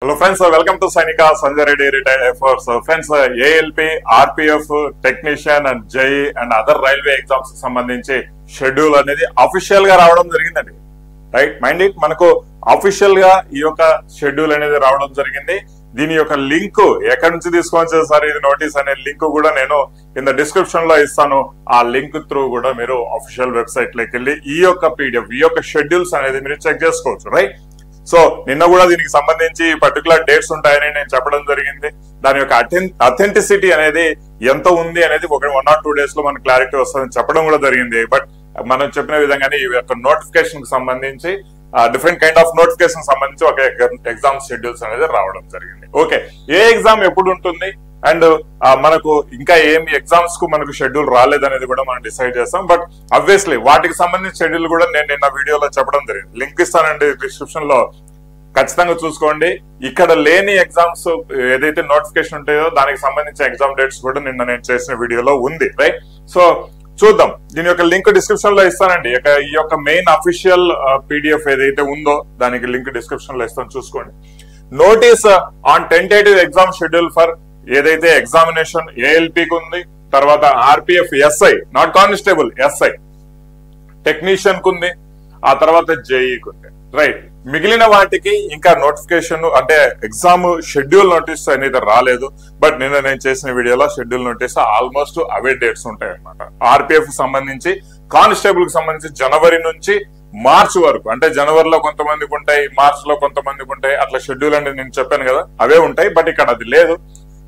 Hello friends, welcome to Sainika Sanjay Reddy Retired Air Force. Friends, ALP, RPF, Technician and JE and other railway exams సంబంధించి schedule అనేది official గా రావడం జరిగిందండి. Right, mind it, మనకు official గా ఈ యొక్క షెడ్యూల్ అనేది రావడం జరిగింది. దీని యొక్క లింక్ ఎక్కడి నుంచి తీసుకోవచ్చు సార్, ఇది నోటీస్ అనే లింక్ కూడా నేను కింద డిస్క్రిప్షన్ లో ఇస్తాను. ఆ లింక్ త్రూ కూడా మీరు అఫీషియల్ వెబ్సైట్ లోకి వెళ్ళి ఈ యొక్క పీడిఎఫ్, ఈ యొక్క షెడ్యూల్స్ అనేది మీరు చెక్ చేసుకోవచ్చు. రైట్, సో నిన్న కూడా దీనికి సంబంధించి పర్టికులర్ డేట్స్ ఉంటాయని నేను చెప్పడం జరిగింది. దాని యొక్క అథెంటిసిటీ అనేది ఎంత ఉంది అనేది ఒక 1 or 2 days లో మనకు క్లారిటీ వస్తుందని చెప్పడం కూడా జరిగింది. బట్ మనం చెప్పిన విధంగానే ఈ యొక్క నోటిఫికేషన్ కి సంబంధించి డిఫరెంట్ కైండ్ ఆఫ్ నోటిఫికేషన్ సంబంధించి ఒక ఎగ్జామ్ షెడ్యూల్స్ అనేది రావడం జరిగింది. ఓకే, ఏ ఎగ్జామ్ ఎప్పుడు ఉంటుంది అండ్ మనకు ఇంకా ఏమి ఎగ్జామ్స్ కు మనకు షెడ్యూల్ రాలేదనేది కూడా మనం డిసైడ్ చేస్తాం. బట్ అబ్వియస్లీ వాటికి సంబంధించిన షెడ్యూల్ కూడా నేను నిన్న వీడియోలో చెప్పడం జరిగింది. లింక్ ఇస్తానండి డిస్క్రిప్షన్ లో, ఖచ్చితంగా చూసుకోండి. ఇక్కడ లేని ఎగ్జామ్స్ ఏదైతే నోటిఫికేషన్ ఉంటాయో దానికి సంబంధించిన ఎగ్జామ్ డేట్స్ కూడా నిన్న నేను చేసిన వీడియోలో ఉంది. రైట్, సో చూద్దాం. దీని యొక్క లింక్ డిస్క్రిప్షన్ లో ఇస్తానండి. ఈ యొక్క మెయిన్ అఫీషియల్ పీడిఎఫ్ ఏదైతే ఉందో దానికి లింక్ డిస్క్రిప్షన్ లో ఇస్తాను, చూసుకోండి. Notice on tentative exam schedule for ఏదైతే ఎగ్జామినేషన్ ఏఎల్పీకి ఉంది, తర్వాత RPF SI, not constable, SI, technician కు ఉంది, ఆ తర్వాత జేఈకి ఉంది. రైట్, మిగిలిన వాటికి ఇంకా నోటిఫికేషన్ అంటే ఎగ్జామ్ షెడ్యూల్ నోటీస్ అనేది రాలేదు. బట్ నిన్న నేను చేసిన వీడియోలో షెడ్యూల్ నోటీస్ ఆల్మోస్ట్ అవే డేట్స్ ఉంటాయి అనమాట. ఆర్పిఎఫ్ సంబంధించి, కానిస్టేబుల్ కి సంబంధించి జనవరి నుంచి మార్చ్ వరకు, అంటే జనవరిలో కొంతమందికి ఉంటాయి, మార్చ్ లో కొంతమందికి ఉంటాయి, అట్లా షెడ్యూల్ అనేది నేను చెప్పాను కదా, అవే ఉంటాయి. బట్ ఇక్కడ అది లేదు.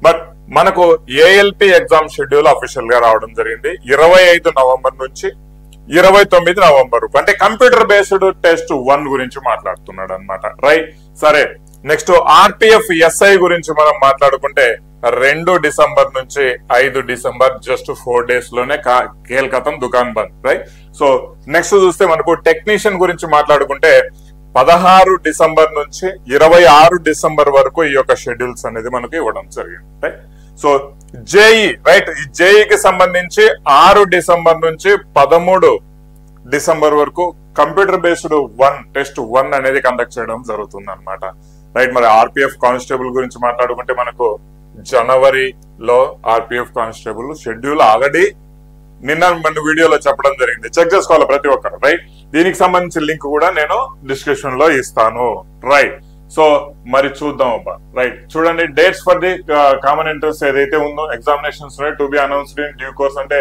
బట్ మనకు ఏఎల్పి ఎగ్జామ్ షెడ్యూల్ అఫీషియల్ గా రావడం జరిగింది 25 నవంబర్ నుంచి 29 నవంబర్, అంటే కంప్యూటర్ బేస్డ్ టెస్ట్ 1 గురించి మాట్లాడుతున్నాడు అనమాట. రైట్, సరే. నెక్స్ట్ ఆర్పిఎఫ్ ఎస్ఐ గురించి మనం మాట్లాడుకుంటే 2 డిసెంబర్ నుంచి 5 డిసెంబర్, జస్ట్ 4 days లోనే కేల్కతం దుకాన్ బంద్. రైట్, సో నెక్స్ట్ చూస్తే మనకు టెక్నీషియన్ గురించి మాట్లాడుకుంటే 16 డిసెంబర్ నుంచి 26 డిసెంబర్ వరకు ఈ యొక్క షెడ్యూల్స్ అనేది మనకు ఇవ్వడం జరిగింది. రైట్, సో జేఈ, రైట్, ఈ జేఈకి సంబంధించి 6 డిసెంబర్ నుంచి 13 డిసెంబర్ వరకు కంప్యూటర్ బేస్డ్ టెస్ట్ 1 అనేది కండక్ట్ చేయడం జరుగుతుంది అనమాట. రైట్, మరి ఆర్పిఎఫ్ కానిస్టేబుల్ గురించి మాట్లాడుకుంటే మనకు జనవరిలో ఆర్పిఎఫ్ కానిస్టేబుల్ షెడ్యూల్ ఆల్రెడీ నిన్న మన వీడియోలో చెప్పడం జరిగింది, చెక్ చేసుకోవాలి ప్రతి ఒక్కరు. రైట్, దీనికి సంబంధించిన లింక్ కూడా నేను డిస్క్రిప్షన్ లో ఇస్తాను. రైట్, సో మరి చూద్దాం అబ్బా. రైట్, చూడండి, dates for the common entrance ఏదైతే ఉందో examinations to be announced in due course, అంటే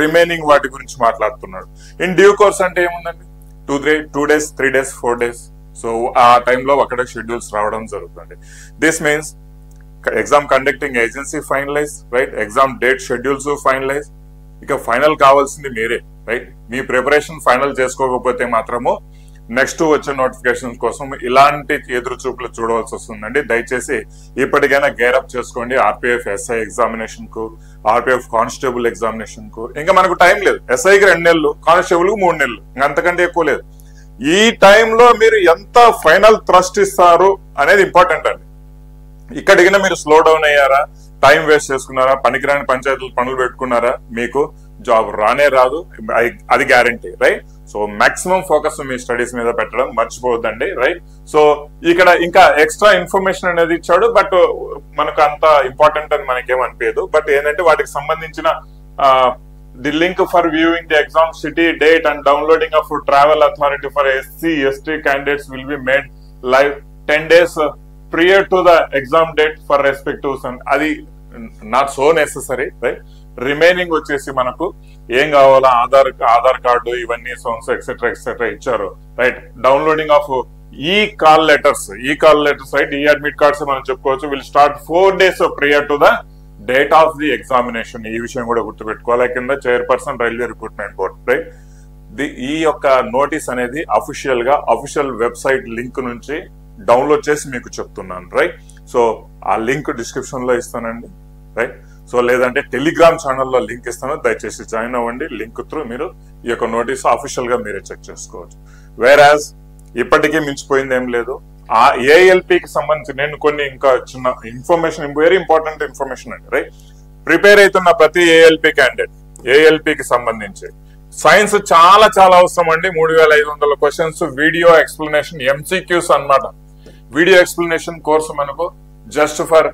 రిమైనింగ్ వాటి గురించి మాట్లాడుతున్నాడు. ఇన్ డ్యూ కోర్స్ అంటే ఏముందండి, 2 days, 3 days, 4 days. సో ఆ టైంలో అక్కడ షెడ్యూల్స్ రావడం జరుగుతుంది. This means exam conducting agency finalise, right, exam date schedules finalise. ఇక ఫైనల్ కావాల్సింది మీరే. రైట్, మీ ప్రిపరేషన్ ఫైనల్ చేసుకోకపోతే మాత్రము నెక్స్ట్ వచ్చే నోటిఫికేషన్ కోసం ఇలాంటి ఎదురు చూపులు చూడవలసి వస్తుందండి. దయచేసి ఇప్పటికైనా గేరప్ చేసుకోండి ఆర్పిఎఫ్ ఎస్ఐ ఎగ్జామినేషన్ కు, ఆర్పిఎఫ్ కానిస్టేబుల్ ఎగ్జామినేషన్ కు. ఇంకా మనకు టైం లేదు. ఎస్ఐకి 2 నెలలు, కానిస్టేబుల్ కు 3 నెలలు, అంతకంటే ఎక్కువ లేదు. ఈ టైంలో మీరు ఎంత ఫైనల్ థ్రస్ట్ ఇస్తారు అనేది ఇంపార్టెంట్ అండి. ఇక్కడికైనా మీరు స్లో డౌన్ అయ్యారా, టైం వేస్ట్ చేసుకున్నారా, పనికిరాని పంచాయతీలు పనులు పెట్టుకున్నారా, మీకు జాబ్ రానే రాదు, అది guarantee. Right, so maximum focus మీ స్టడీస్ మీద పెట్టడం మర్చిపోవద్దండి. రైట్, సో ఇక్కడ ఇంకా ఎక్స్ట్రా ఇన్ఫర్మేషన్ అనేది ఇచ్చాడు, బట్ మనకు అంత ఇంపార్టెంట్ అని మనకేమనిపించదు. బట్ ఏంటంటే వాటికి సంబంధించిన the link for viewing the exam city date and downloading of travel authority for SC/ST candidates will be made live 10 days prior to the exam date for respective son. అది not so necessary. Right, remaining వచ్చేసి మనకు ఏం కావాలా, Aadhaar card, ఇవన్నీ sons etcetera etcetera ఇచ్చారు. Right, downloading of ఈ call letters, right, ఈ admit cards మనం చెప్పుకోవచ్చు. Will start 4 days prior to the date of the examination. ఈ విషయం కూడా గుర్తుపెట్టుకోవాలి. కింద chairperson railway recruitment board. Right, ఈ యొక్క నోటీస్ అనేది అఫీషియల్ గా అఫీషియల్ వెబ్సైట్ లింక్ నుంచి డౌన్లోడ్ చేసి మీకు చెప్తున్నాను. రైట్, సో ఆ లింక్ డిస్క్రిప్షన్ లో ఇస్తానండి. రైట్, సో లేదంటే టెలిగ్రామ్ ఛానల్లో లింక్ ఇస్తాను, దయచేసి జాయిన్ అవ్వండి. లింక్ త్రూ మీరు ఈ యొక్క నోటీస్ అఫీషియల్ గా మీరే చెక్ చేసుకోవచ్చు. వేరాజ్ ఇప్పటికీ మించిపోయింది ఏం లేదు. ఆ ఏఎల్పికి సంబంధించి నేను కొన్ని ఇంకా చిన్న ఇన్ఫర్మేషన్, వెరీ ఇంపార్టెంట్ ఇన్ఫర్మేషన్ అండి. రైట్, ప్రిపేర్ అవుతున్న ప్రతి ఏఎల్పి క్యాండిడేట్, ఏఎల్పికి సంబంధించి సైన్స్ చాలా చాలా అవసరం అండి. 3500 క్వశ్చన్స్, వీడియో ఎక్స్ప్లెనేషన్, MCQs అన్నమాట. వీడియో ఎక్స్ప్లెనేషన్ కోర్సు మనకు just for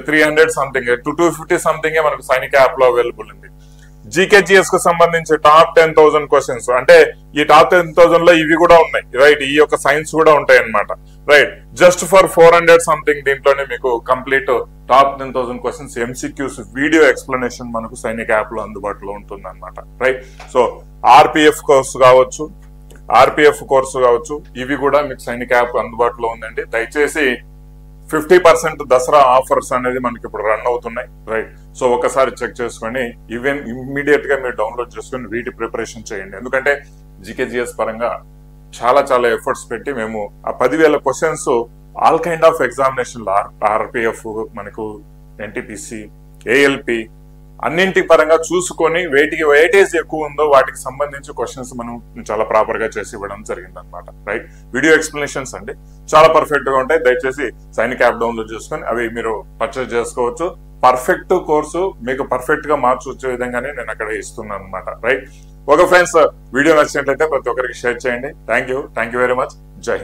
300 something to 250 something మనకు సైనిక యాప్ లో అవైలబుల్ ఉంది. జీకేజీఎస్ కు సంబంధించి టాప్ 10,000 క్వశ్చన్స్, అంటే ఈ టాప్ 10,000 లో ఇవి కూడా ఉన్నాయి, రైట్, ఈ యొక్క సైన్స్ కూడా ఉంటాయి అన్నమాట, రైట్. జస్ట్ ఫర్ 400 సంథింగ్ దీంట్లోనే మీకు complete top 10,000 questions MCQs video explanation మనకు సైనిక యాప్ లో అందుబాటులో ఉంటుంది అనమాట, రైట్. సో ఆర్పిఎఫ్ కోర్సు కావచ్చు, ఇవి కూడా మీకు సైనిక యాప్ అందుబాటులో ఉందండి. దయచేసి 50% దసరా ఆఫర్స్ అనేది మనకి ఇప్పుడు రన్ అవుతున్నాయి, రైట్. సో ఒకసారి చెక్ చేసుకొని ఈవెన్ ఇమ్మీడియట్ గా మీరు డౌన్లోడ్ చేసుకొని వీటి ప్రిపరేషన్ చేయండి. ఎందుకంటే జీకేజీఎస్ పరంగా చాలా ఎఫర్ట్స్ పెట్టి మేము ఆ 10,000 questions all kind of examination, RPF, మనకు ఎన్టీపీసీ, ఏఎల్పి అన్నింటి పరంగా చూసుకొని వేటికి వెయిటేజ్ ఎక్కువ ఉందో వాటికి సంబంధించి క్వశ్చన్స్ మనం చాలా ప్రాపర్ గా చేసి ఇవ్వడం జరిగింది అనమాట, రైట్. వీడియో ఎక్స్ప్లెనేషన్స్ అండి చాలా పర్ఫెక్ట్ గా ఉంటాయి. దయచేసి సైనిక యాప్ డౌన్లోడ్ చేసుకొని అవి మీరు పర్చేస్ చేసుకోవచ్చు. పర్ఫెక్ట్ కోర్సు మీకు పర్ఫెక్ట్ గా మార్క్స్ వచ్చే విధంగానే నేను అక్కడ ఇస్తున్నాను అనమాట, రైట్. ఓకే ఫ్రెండ్స్, వీడియో నచ్చినట్లయితే ప్రతి ఒక్కరికి షేర్ చేయండి. Thank you very much. జై హింద్.